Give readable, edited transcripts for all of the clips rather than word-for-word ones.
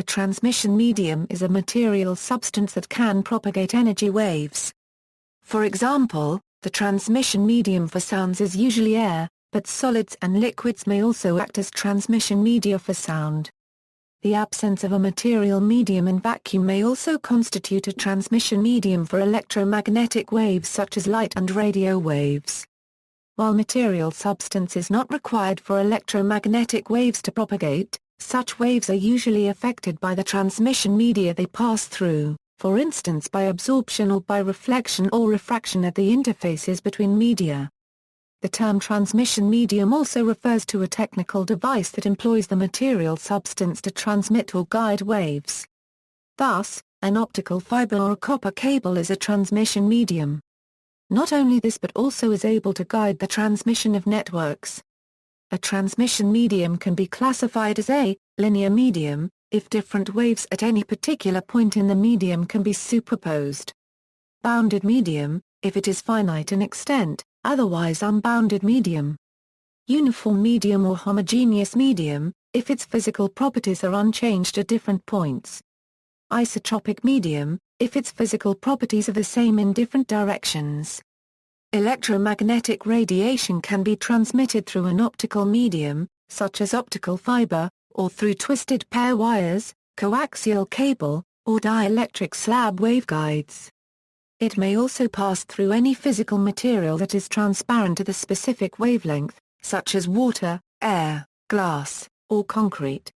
transmission medium is a material substance that can propagate energy waves. For example, the transmission medium for sounds is usually air, but solids and liquids may also act as transmission media for sound. The absence of a material medium in vacuum may also constitute a transmission medium for electromagnetic waves such as light and radio waves. While material substance is not required for electromagnetic waves to propagate, such waves are usually affected by the transmission media they pass through, for instance by absorption or by reflection or refraction at the interfaces between media. The term transmission medium also refers to a technical device that employs the material substance to transmit or guide waves. Thus, an optical fiber or a copper cable is a transmission medium. Not only this but also is able to guide the transmission of networks. A transmission medium can be classified as a linear medium, if different waves at any particular point in the medium can be superposed. Bounded medium, if it is finite in extent, otherwise unbounded medium. Uniform medium or homogeneous medium, if its physical properties are unchanged at different points. Isotropic medium, if its physical properties are the same in different directions. Electromagnetic radiation can be transmitted through an optical medium, such as optical fiber, or through twisted pair wires, coaxial cable, or dielectric slab waveguides. It may also pass through any physical material that is transparent to the specific wavelength, such as water, air, glass, or concrete.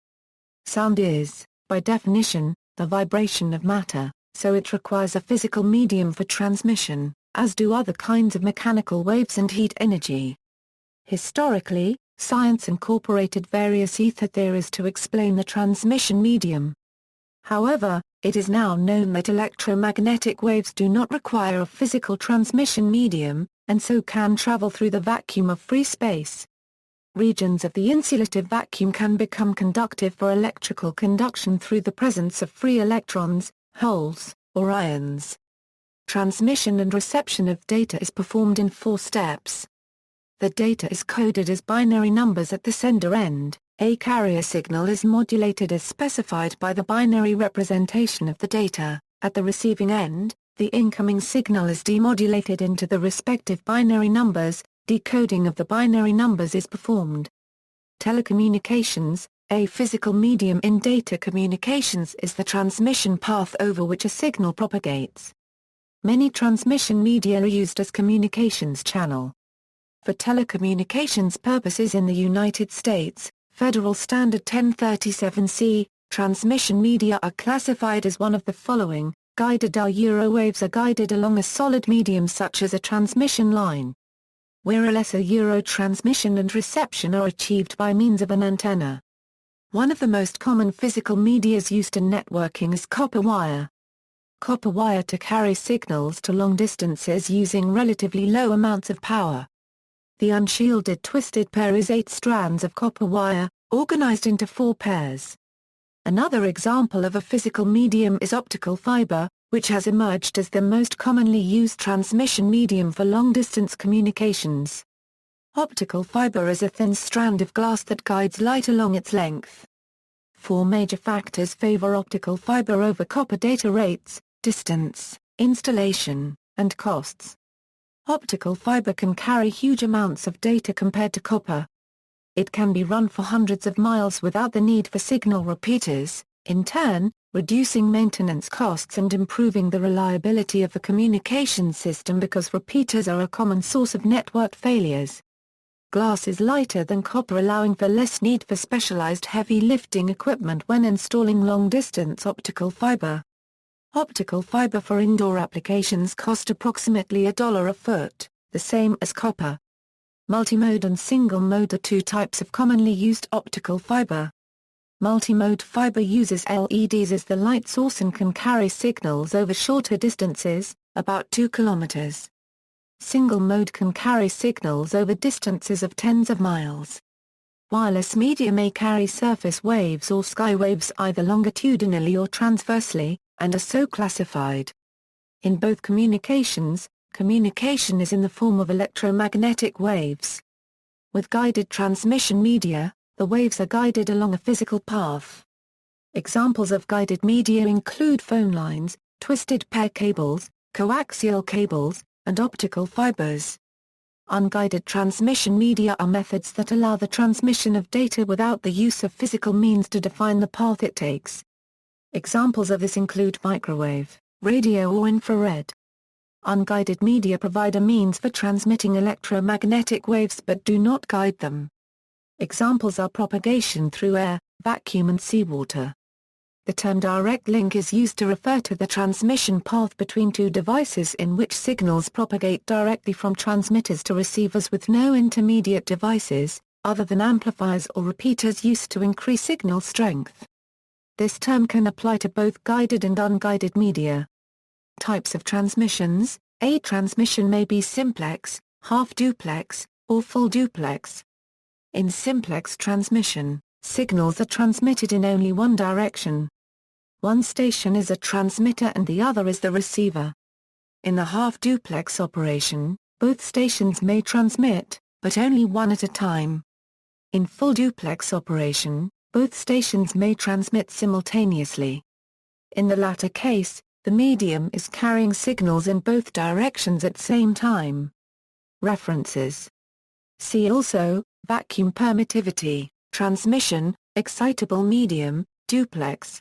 Sound is, by definition, the vibration of matter, so it requires a physical medium for transmission, as do other kinds of mechanical waves and heat energy. Historically, science incorporated various ether theories to explain the transmission medium. However, it is now known that electromagnetic waves do not require a physical transmission medium, and so can travel through the vacuum of free space. Regions of the insulative vacuum can become conductive for electrical conduction through the presence of free electrons, holes, or ions. Transmission and reception of data is performed in 4 steps. The data is coded as binary numbers at the sender end. A carrier signal is modulated as specified by the binary representation of the data. At the receiving end, the incoming signal is demodulated into the respective binary numbers. Decoding of the binary numbers is performed. Telecommunications, a physical medium in data communications, is the transmission path over which a signal propagates. Many transmission media are used as communications channel. For telecommunications purposes in the United States, Federal Standard 1037C, transmission media are classified as one of the following: guided waves are guided along a solid medium such as a transmission line. Wireless transmission and reception are achieved by means of an antenna. One of the most common physical medias used in networking is copper wire. Copper wire to carry signals to long distances using relatively low amounts of power. The unshielded twisted pair is 8 strands of copper wire, organized into 4 pairs. Another example of a physical medium is optical fiber, which has emerged as the most commonly used transmission medium for long-distance communications. Optical fiber is a thin strand of glass that guides light along its length. 4 major factors favor optical fiber over copper: data rates, distance, installation, and costs. Optical fiber can carry huge amounts of data compared to copper. It can be run for hundreds of miles without the need for signal repeaters, in turn, reducing maintenance costs and improving the reliability of the communication system because repeaters are a common source of network failures. Glass is lighter than copper, allowing for less need for specialized heavy lifting equipment when installing long-distance optical fiber. Optical fiber for indoor applications cost approximately $1 a foot, the same as copper. Multimode and single mode are 2 types of commonly used optical fiber. Multimode fiber uses LEDs as the light source and can carry signals over shorter distances, about 2 kilometers. Single mode can carry signals over distances of tens of miles. Wireless media may carry surface waves or sky waves either longitudinally or transversely, and are so classified. In both communications, communication is in the form of electromagnetic waves. With guided transmission media, the waves are guided along a physical path. Examples of guided media include phone lines, twisted pair cables, coaxial cables, and optical fibers. Unguided transmission media are methods that allow the transmission of data without the use of physical means to define the path it takes. Examples of this include microwave, radio or infrared. Unguided media provide a means for transmitting electromagnetic waves but do not guide them. Examples are propagation through air, vacuum and seawater. The term direct link is used to refer to the transmission path between two devices in which signals propagate directly from transmitters to receivers with no intermediate devices, other than amplifiers or repeaters used to increase signal strength. This term can apply to both guided and unguided media. Types of transmissions: a transmission may be simplex, half-duplex, or full-duplex. In simplex transmission, signals are transmitted in only one direction. One station is a transmitter and the other is the receiver. In the half-duplex operation, both stations may transmit, but only one at a time. In full-duplex operation, both stations may transmit simultaneously. In the latter case, the medium is carrying signals in both directions at same time. References. See also, vacuum permittivity, transmission, excitable medium, duplex.